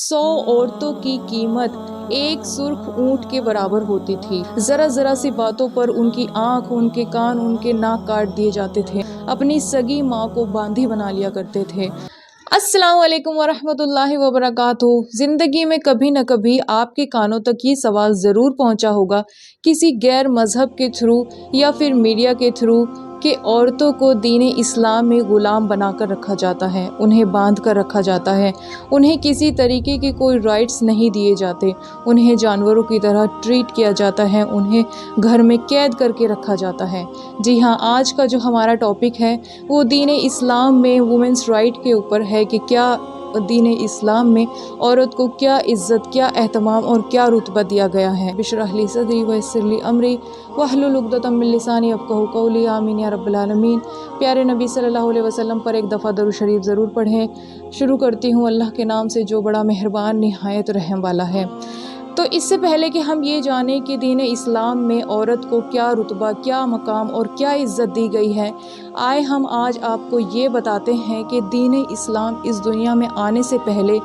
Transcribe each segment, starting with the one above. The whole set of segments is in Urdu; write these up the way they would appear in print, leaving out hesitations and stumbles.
100 عورتوں کی قیمت ایک سرخ اونٹ کے برابر ہوتی تھی۔ ذرا ذرا سی باتوں پر ان کی آنکھ، ان کے کان، ان کے ناک کاٹ دیے جاتے تھے۔ اپنی سگی ماں کو باندھی بنا لیا کرتے تھے۔ السلام علیکم ورحمۃ اللہ وبرکاتہ۔ زندگی میں کبھی نہ کبھی آپ کے کانوں تک یہ سوال ضرور پہنچا ہوگا، کسی غیر مذہب کے تھرو یا پھر میڈیا کے تھرو، کہ عورتوں کو دین اسلام میں غلام بنا کر رکھا جاتا ہے، انہیں باندھ کر رکھا جاتا ہے، انہیں کسی طریقے کے کوئی رائٹس نہیں دیے جاتے، انہیں جانوروں کی طرح ٹریٹ کیا جاتا ہے، انہیں گھر میں قید کر کے رکھا جاتا ہے۔ جی ہاں، آج کا جو ہمارا ٹاپک ہے وہ دین اسلام میں وومنس رائٹ کے اوپر ہے کہ کیا دین اسلام میں عورت کو کیا عزت، کیا اہتمام اور کیا رتبہ دیا گیا ہے۔ بشرح لی صدری ویسر لی امری واحلل عقدۃ من لسانی یفقہوا قولی، آمین یا رب العالمین۔ پیارے نبی صلی اللہ علیہ وسلم پر ایک دفعہ درود شریف ضرور پڑھیں۔ شروع کرتی ہوں اللہ کے نام سے جو بڑا مہربان نہایت رحم والا ہے۔ تو اس سے پہلے کہ ہم یہ جانیں کہ دین اسلام میں عورت کو کیا رتبہ، کیا مقام اور کیا عزت دی گئی ہے، آئے ہم آج آپ کو یہ بتاتے ہیں کہ دین اسلام اس دنیا میں آنے سے پہلے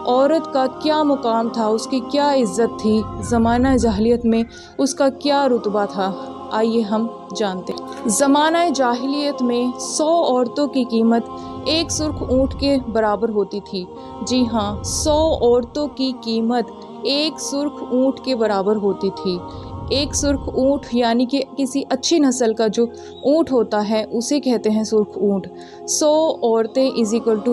عورت کا کیا مقام تھا، اس کی کیا عزت تھی، زمانہ جاہلیت میں اس کا کیا رتبہ تھا۔ آئیے ہم جانتے ہیں۔ زمانہ جاہلیت میں 100 عورتوں کی قیمت ایک سرخ اونٹ کے برابر ہوتی تھی۔ جی ہاں، 100 عورتوں کی قیمت ایک سرخ اونٹ کے برابر ہوتی تھی۔ ایک سرخ اونٹ یعنی کہ کسی اچھی نسل کا جو اونٹ ہوتا ہے اسے کہتے ہیں سرخ اونٹ۔ 100 عورتیں =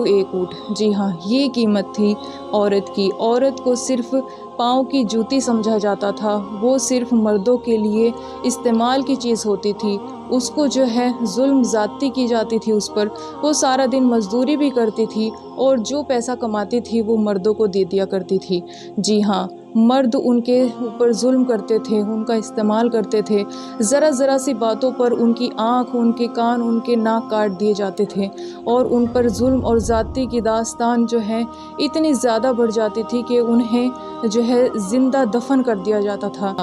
ایک اونٹ۔ جی ہاں، یہ قیمت تھی عورت کی۔ عورت کو صرف پاؤں کی جوتی سمجھا جاتا تھا، وہ صرف مردوں کے لیے استعمال کی چیز ہوتی تھی۔ اس کو جو ہے ظلم زیادتی کی جاتی تھی اس پر، وہ سارا دن مزدوری بھی کرتی تھی اور جو پیسہ کماتی تھی وہ مردوں کو دے دیا کرتی تھی۔ جی ہاں، مرد ان کے اوپر ظلم کرتے تھے، ان کا استعمال کرتے تھے۔ ذرا ذرا سی باتوں پر ان کی آنکھ، ان کے کان، ان کے ناک کاٹ دیے جاتے تھے اور ان پر ظلم اور زیادتی کی داستان جو ہے اتنی زیادہ بڑھ جاتی تھی کہ انہیں جو ہے زندہ دفن کر دیا جاتا تھا۔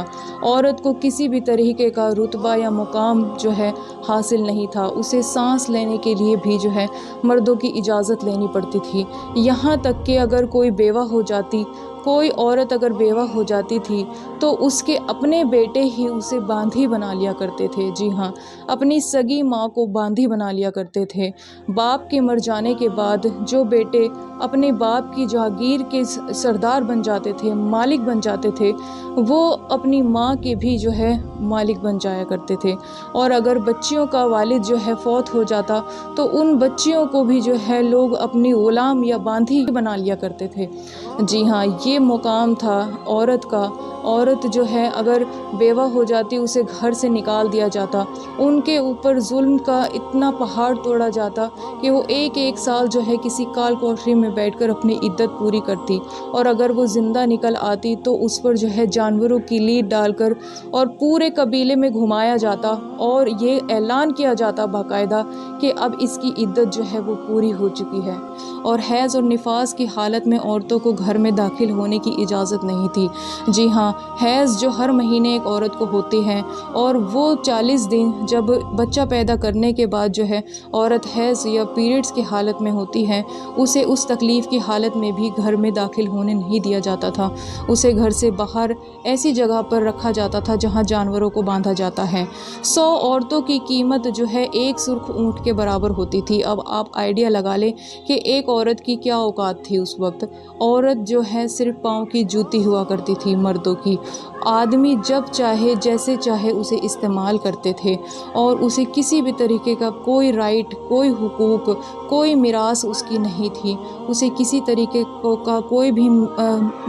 عورت کو کسی بھی طریقے کا رتبہ یا مقام جو ہے حاصل نہیں تھا، اسے سانس لینے کے لیے بھی جو ہے مردوں کی اجازت لینی پڑتی تھی۔ یہاں تک کہ اگر کوئی بیوہ ہو جاتی، کوئی عورت اگر بیوہ ہو جاتی تھی تو اس کے اپنے بیٹے ہی اسے باندھی بنا لیا کرتے تھے۔ جی ہاں، اپنی سگی ماں کو باندھی بنا لیا کرتے تھے۔ باپ کے مر جانے کے بعد جو بیٹے اپنے باپ کی جاگیر کے سردار بن جاتے تھے، مالک بن جاتے تھے، وہ اپنی ماں کے بھی جو ہے مالک بن جایا کرتے تھے۔ اور اگر بچیوں کا والد جو ہے فوت ہو جاتا تو ان بچیوں کو بھی جو ہے لوگ اپنی غلام یا باندھی بنا لیا کرتے تھے۔ جی ہاں، یہ مقام تھا عورت کا۔ عورت جو ہے اگر بیوہ ہو جاتی اسے گھر سے نکال دیا جاتا، ان کے اوپر ظلم کا اتنا پہاڑ توڑا جاتا کہ وہ ایک سال جو ہے کسی کال کوٹری میں بیٹھ کر اپنی عدت پوری کرتی، اور اگر وہ زندہ نکل آتی تو اس پر جو ہے جانوروں کی لیڈ ڈال کر اور پورے قبیلے میں گھمایا جاتا اور یہ اعلان کیا جاتا باقاعدہ کہ اب اس کی عدت جو ہے وہ پوری ہو چکی ہے۔ اور حیض اور نفاس کی حالت میں عورتوں کو گھر میں داخل ہونے کی اجازت نہیں تھی۔ جی ہاں، حیض جو ہر مہینے ایک عورت کو ہوتی ہے اور وہ 40 دن جب بچہ پیدا کرنے کے بعد جو ہے عورت حیض یا پیریڈز کی حالت میں ہوتی ہے، اسے اس تکلیف کی حالت میں بھی گھر میں داخل ہونے نہیں دیا جاتا تھا۔ اسے گھر سے باہر ایسی جگہ پر رکھا جاتا تھا جہاں جانوروں کو باندھا جاتا ہے۔ 100 عورتوں کی قیمت جو ہے ایک سرخ اونٹ کے برابر ہوتی تھی۔ اب آپ آئیڈیا لگا لیں کہ ایک عورت کی کیا اوقات تھی اس وقت۔ عورت جو ہے صرف پاؤں کی جوتی ہوا کرتی تھی مردوں کی۔ آدمی جب چاہے جیسے چاہے اسے استعمال کرتے تھے اور اسے کسی بھی طریقے کا کوئی رائٹ، کوئی حقوق، کوئی میراث اس کی نہیں تھی۔ اسے کسی طریقے کا کوئی بھی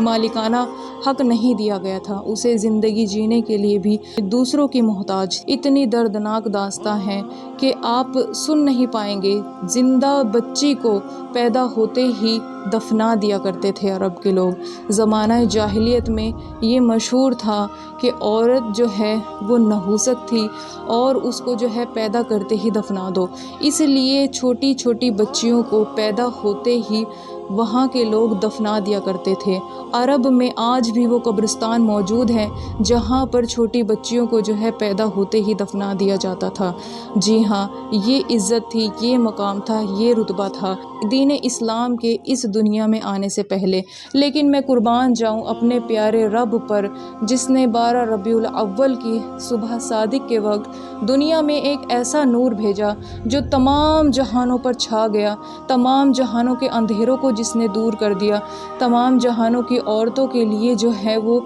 مالکانہ حق نہیں دیا گیا تھا۔ اسے زندگی جینے کے لیے بھی دوسروں کی محتاج۔ اتنی دردناک داستاں ہے کہ آپ سن نہیں پائیں گے۔ زندہ بچی کو پیدا ہوتے ہی دفنا دیا کرتے تھے عرب کے لوگ۔ زمانہ جاہلیت میں یہ مشہور تھا کہ عورت جو ہے وہ نحوست تھی اور اس کو جو ہے پیدا کرتے ہی دفنا دو۔ اس لیے چھوٹی چھوٹی بچیوں کو پیدا ہوتے ہی وہاں کے لوگ دفنا دیا کرتے تھے۔ عرب میں آج بھی وہ قبرستان موجود ہیں جہاں پر چھوٹی بچیوں کو جو ہے پیدا ہوتے ہی دفنا دیا جاتا تھا۔ جی ہاں، یہ عزت تھی، یہ مقام تھا، یہ رتبہ تھا دین اسلام کے اس دنیا میں آنے سے پہلے، لیکن میں قربان جاؤں اپنے پیارے رب پر جس نے 12 ربیع الاول کی صبح صادق کے وقت دنیا میں ایک ایسا نور بھیجا جو تمام جہانوں پر چھا گیا، تمام جہانوں کے اندھیروں کو جس نے دور کر دیا، تمام جہانوں کی عورتوں کے لیے جو ہے وہ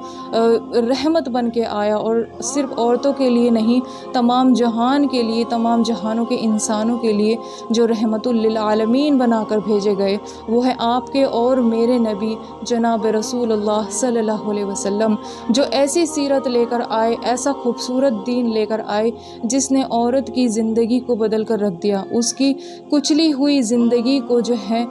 رحمت بن کے آیا، اور صرف عورتوں کے لیے نہیں، تمام جہان کے لیے، تمام جہانوں کے انسانوں کے لیے جو رحمت للعالمین بنا کر بھیجے گئے، وہ ہے آپ کے اور میرے نبی جناب رسول اللہ صلی اللہ علیہ وسلم، جو ایسی سیرت لے کر آئے، ایسا خوبصورت دین لے کر آئے جس نے عورت کی زندگی کو بدل کر رکھ دیا، اس کی کچلی ہوئی زندگی کو جو ہے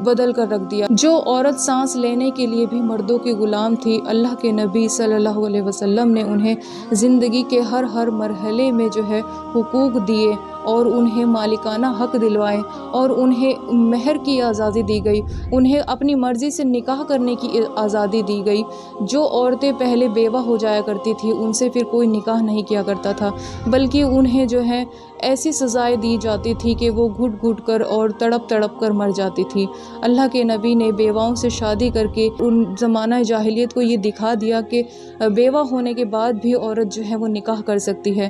بدل کر رکھ دیا۔ جو عورت سانس لینے کے لیے بھی مردوں کی غلام تھی، اللہ کے نبی صلی اللہ علیہ وسلم نے انہیں زندگی کے ہر مرحلے میں جو ہے حقوق دیے، اور انہیں مالکانہ حق دلوائے، اور انہیں مہر کی آزادی دی گئی، انہیں اپنی مرضی سے نکاح کرنے کی آزادی دی گئی۔ جو عورتیں پہلے بیوہ ہو جایا کرتی تھی، ان سے پھر کوئی نکاح نہیں کیا کرتا تھا، بلکہ انہیں جو ہے ایسی سزائیں دی جاتی تھی کہ وہ گھٹ گھٹ کر اور تڑپ تڑپ کر مر جاتی تھی۔ اللہ کے نبی نے بیواؤں سے شادی کر کے ان زمانہ جاہلیت کو یہ دکھا دیا کہ بیوہ ہونے کے بعد بھی عورت جو ہے وہ نکاح کر سکتی ہے۔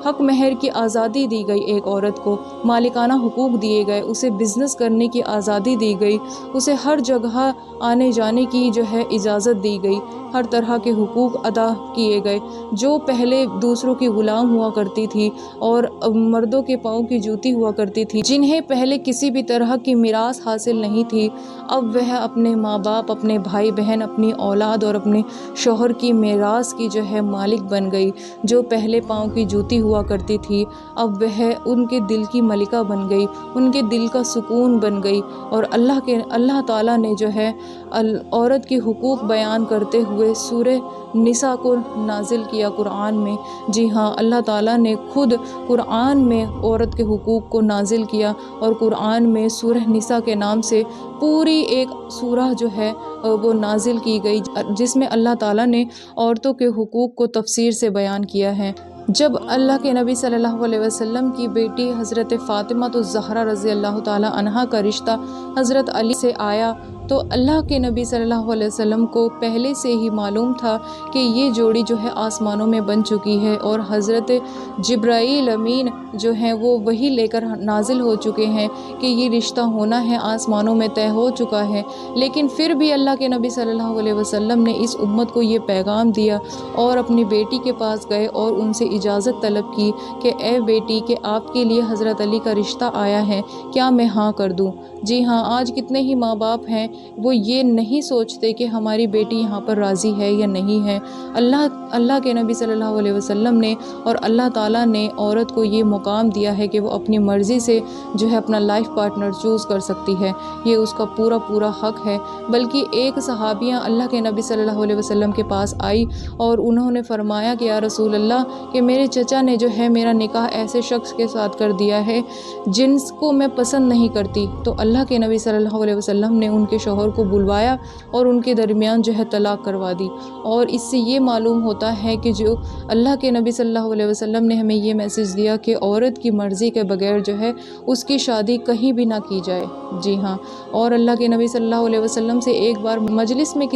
حق مہر کی آزادی دی گئی ایک عورت کو، مالکانہ حقوق دیے گئے، اسے بزنس کرنے کی آزادی دی گئی، اسے ہر جگہ آنے جانے کی جو ہے اجازت دی گئی، ہر طرح کے حقوق ادا کیے گئے۔ جو پہلے دوسروں کی غلام ہوا کرتی تھی اور مردوں کے پاؤں کی جوتی ہوا کرتی تھی، جنہیں پہلے کسی بھی طرح کی میراث حاصل نہیں تھی، اب وہ اپنے ماں باپ، اپنے بھائی بہن، اپنی اولاد اور اپنے شوہر کی میراث کی جو ہے مالک بن گئی۔ جو پہلے پاؤں کی جوتی ہوا کرتی تھی، اب وہ ان کے دل کی ملکہ بن گئی، ان کے دل کا سکون بن گئی۔ اور اللہ تعالیٰ نے جو ہے عورت کے حقوق بیان کرتے ہوئے سورہ نساء کو نازل کیا قرآن میں۔ جی ہاں، اللہ تعالیٰ نے خود قرآن میں عورت کے حقوق کو نازل کیا، اور قرآن میں سورہ نساء کے نام سے پوری ایک سورہ جو ہے وہ نازل کی گئی، جس میں اللہ تعالیٰ نے عورتوں کے حقوق کو تفصیل سے بیان کیا ہے۔ جب اللہ کے نبی صلی اللہ علیہ وسلم کی بیٹی حضرت فاطمہ الزہرا رضی اللہ تعالی عنہا کا رشتہ حضرت علی سے آیا، تو اللہ کے نبی صلی اللہ علیہ وسلم کو پہلے سے ہی معلوم تھا کہ یہ جوڑی جو ہے آسمانوں میں بن چکی ہے، اور حضرت جبرائیل امین جو ہیں وہ وہی لے کر نازل ہو چکے ہیں کہ یہ رشتہ ہونا ہے، آسمانوں میں طے ہو چکا ہے۔ لیکن پھر بھی اللہ کے نبی صلی اللہ علیہ وسلم نے اس امت کو یہ پیغام دیا، اور اپنی بیٹی کے پاس گئے اور ان سے اجازت طلب کی کہ اے بیٹی، کہ آپ کے لیے حضرت علی کا رشتہ آیا ہے، کیا میں ہاں کر دوں؟ جی ہاں، آج کتنے ہی ماں باپ ہیں وہ یہ نہیں سوچتے کہ ہماری بیٹی یہاں پر راضی ہے یا نہیں ہے۔ اللہ کے نبی صلی اللہ علیہ وسلم نے اور اللہ تعالیٰ نے عورت کو یہ مقام دیا ہے کہ وہ اپنی مرضی سے جو ہے اپنا لائف پارٹنر چوز کر سکتی ہے، یہ اس کا پورا حق ہے۔ بلکہ ایک صحابیہ اللہ کے نبی صلی اللہ علیہ وسلم کے پاس آئی اور انہوں نے فرمایا کہ یا رسول اللہ، کہ میرے چچا نے جو ہے میرا نکاح ایسے شخص کے ساتھ کر دیا ہے جن کو میں پسند نہیں کرتی۔ تو اللہ کے نبی صلی اللہ علیہ وسلم نے ان کے شوہر کو بلوایا اور ان کے درمیان جو ہے طلاق کروا دی۔ اور اس سے یہ معلوم ہوتا ہے کہ جو اللہ کے نبی صلی اللہ علیہ وسلم نے ہمیں یہ میسج دیا کہ عورت کی مرضی کے بغیر جو ہے اس کی شادی کہیں بھی نہ کی جائے۔ جی ہاں، اور اللہ کے نبی صلی اللہ علیہ وسلم سے ایک بار مجلس میں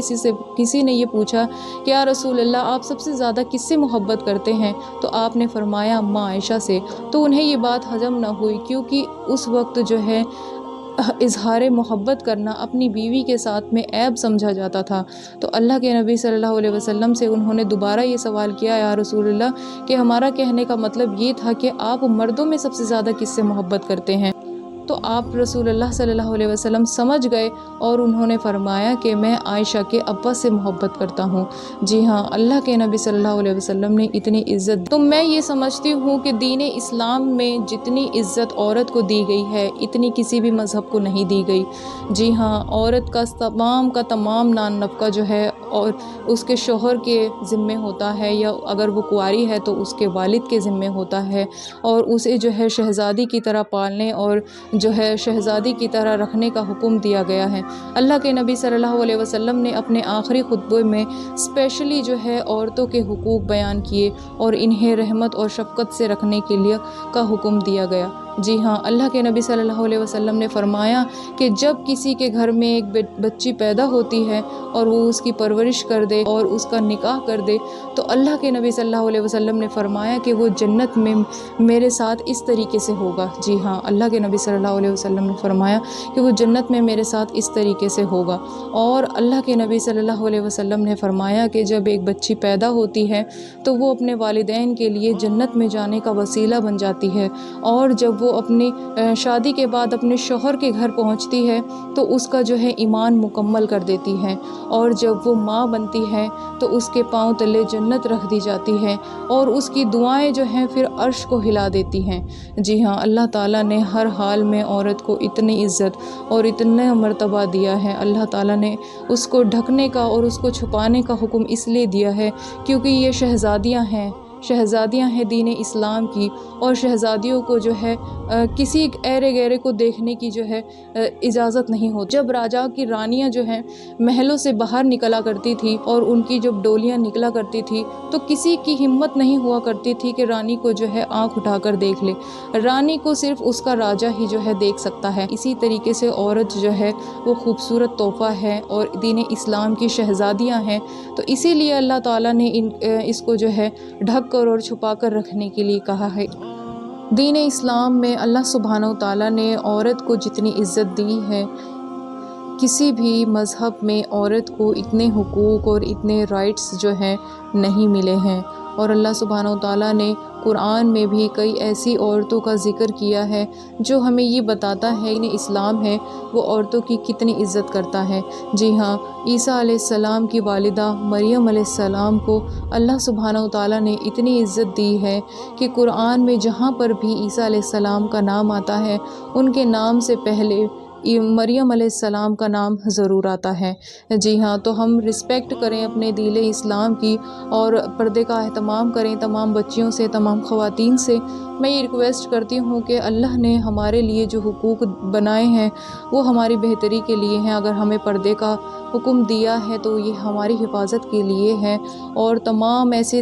کسی نے یہ پوچھا کہ یا رسول اللہ، آپ سب سے زیادہ کس سے محبت کرتے ہیں؟ تو آپ نے فرمایا ماں عائشہ سے۔ تو انہیں یہ بات ہضم نہ ہوئی، کیونکہ اس وقت جو ہے اظہار محبت کرنا اپنی بیوی کے ساتھ میں عیب سمجھا جاتا تھا۔ تو اللہ کے نبی صلی اللہ علیہ وسلم سے انہوں نے دوبارہ یہ سوال کیا یا رسول اللہ، کہ ہمارا کہنے کا مطلب یہ تھا کہ آپ مردوں میں سب سے زیادہ کس سے محبت کرتے ہیں؟ تو آپ رسول اللہ صلی اللہ علیہ وسلم سمجھ گئے اور انہوں نے فرمایا کہ میں عائشہ کے ابا سے محبت کرتا ہوں۔ جی ہاں، اللہ کے نبی صلی اللہ علیہ وسلم نے اتنی عزت، تو میں یہ سمجھتی ہوں کہ دین اسلام میں جتنی عزت عورت کو دی گئی ہے اتنی کسی بھی مذہب کو نہیں دی گئی۔ جی ہاں، عورت کا تمام نان نفقہ جو ہے اور اس کے شوہر کے ذمے ہوتا ہے، یا اگر وہ کنواری ہے تو اس کے والد کے ذمے ہوتا ہے، اور اسے جو ہے شہزادی کی طرح پالنے اور جو ہے شہزادی کی طرح رکھنے کا حکم دیا گیا ہے۔ اللہ کے نبی صلی اللہ علیہ وسلم نے اپنے آخری خطبے میں اسپیشلی جو ہے عورتوں کے حقوق بیان کیے اور انہیں رحمت اور شفقت سے رکھنے کے لیے کا حکم دیا گیا۔ جی ہاں، اللہ کے نبی صلی اللہ علیہ وسلم نے فرمایا کہ جب کسی کے گھر میں ایک بچی پیدا ہوتی ہے اور وہ اس کی پرورش کر دے اور اس کا نکاح کر دے تو اللہ کے نبی صلی اللہ علیہ وسلم نے فرمایا کہ وہ جنت میں میرے ساتھ اس طریقے سے ہوگا۔ جی ہاں، اللہ کے نبی صلی اللہ علیہ وسلم نے فرمایا کہ وہ جنت میں میرے ساتھ اس طریقے سے ہوگا۔ اور اللہ کے نبی صلی اللہ علیہ وسلم نے فرمایا کہ جب ایک بچی پیدا ہوتی ہے تو وہ اپنے والدین کے لیے جنت میں جانے کا وسیلہ بن جاتی ہے، اور جب وہ اپنی شادی کے بعد اپنے شوہر کے گھر پہنچتی ہے تو اس کا جو ہے ایمان مکمل کر دیتی ہے، اور جب وہ ماں بنتی ہے تو اس کے پاؤں تلے جنت رکھ دی جاتی ہے اور اس کی دعائیں جو ہیں پھر عرش کو ہلا دیتی ہیں۔ جی ہاں، اللہ تعالیٰ نے ہر حال میں عورت کو اتنی عزت اور اتنا مرتبہ دیا ہے۔ اللہ تعالیٰ نے اس کو ڈھکنے کا اور اس کو چھپانے کا حکم اس لیے دیا ہے کیونکہ یہ شہزادیاں ہیں دین اسلام کی، اور شہزادیوں کو جو ہے کسی ایرے گیرے کو دیکھنے کی جو ہے اجازت نہیں ہوتی۔ جب راجا کی رانیاں جو ہیں محلوں سے باہر نکلا کرتی تھی اور ان کی جب ڈولیاں نکلا کرتی تھی تو کسی کی ہمت نہیں ہوا کرتی تھی کہ رانی کو جو ہے آنکھ اٹھا کر دیکھ لے۔ رانی کو صرف اس کا راجا ہی جو ہے دیکھ سکتا ہے۔ اسی طریقے سے عورت جو ہے وہ خوبصورت تحفہ ہے اور دین اسلام کی شہزادیاں ہیں، تو اسی لیے اللہ تعالیٰ نے اس کو جو ہے ڈھک کر اور چھپا کر رکھنے کے لیے کہا ہے۔ دین اسلام میں اللہ سبحانہ وتعالیٰ نے عورت کو جتنی عزت دی ہے، کسی بھی مذہب میں عورت کو اتنے حقوق اور اتنے رائٹس جو ہیں نہیں ملے ہیں۔ اور اللہ سبحانہ وتعالیٰ نے قرآن میں بھی کئی ایسی عورتوں کا ذکر کیا ہے جو ہمیں یہ بتاتا ہے کہ اسلام ہے وہ عورتوں کی کتنی عزت کرتا ہے۔ جی ہاں، عیسیٰ علیہ السلام کی والدہ مریم علیہ السلام کو اللہ سبحانہ وتعالیٰ نے اتنی عزت دی ہے کہ قرآن میں جہاں پر بھی عیسیٰ علیہ السلام کا نام آتا ہے ان کے نام سے پہلے مریم علیہ السلام کا نام ضرور آتا ہے۔ جی ہاں، تو ہم رسپیکٹ کریں اپنے دین اسلام کی اور پردے کا اہتمام کریں تمام بچیوں سے، تمام خواتین سے۔ میں یہ ریکویسٹ کرتی ہوں کہ اللہ نے ہمارے لیے جو حقوق بنائے ہیں وہ ہماری بہتری کے لیے ہیں۔ اگر ہمیں پردے کا حکم دیا ہے تو یہ ہماری حفاظت کے لیے ہے، اور تمام ایسے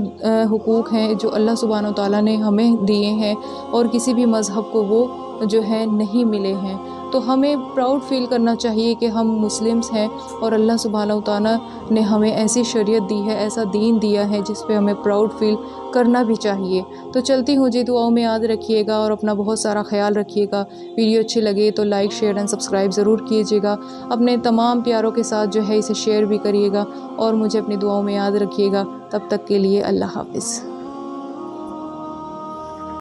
حقوق ہیں جو اللہ سبحانہ وتعالیٰ نے ہمیں دیے ہیں اور کسی بھی مذہب کو وہ جو ہے نہیں ملے ہیں۔ تو ہمیں پراؤڈ فیل کرنا چاہیے کہ ہم مسلمس ہیں اور اللہ سبحانہ وتعالیٰ نے ہمیں ایسی شریعت دی ہے، ایسا دین دیا ہے جس پہ ہمیں پراؤڈ فیل کرنا بھی چاہیے۔ تو چلتی ہوں جی، دعاؤں میں یاد رکھیے گا اور اپنا بہت سارا خیال رکھیے گا۔ ویڈیو اچھی لگے تو لائک، شیئر اینڈ سبسکرائب ضرور کیجیے گا۔ اپنے تمام پیاروں کے ساتھ جو ہے اسے شیئر بھی کریے گا اور مجھے اپنی دعاؤں میں یاد رکھیے گا۔ تب تک کے لیے اللہ حافظ۔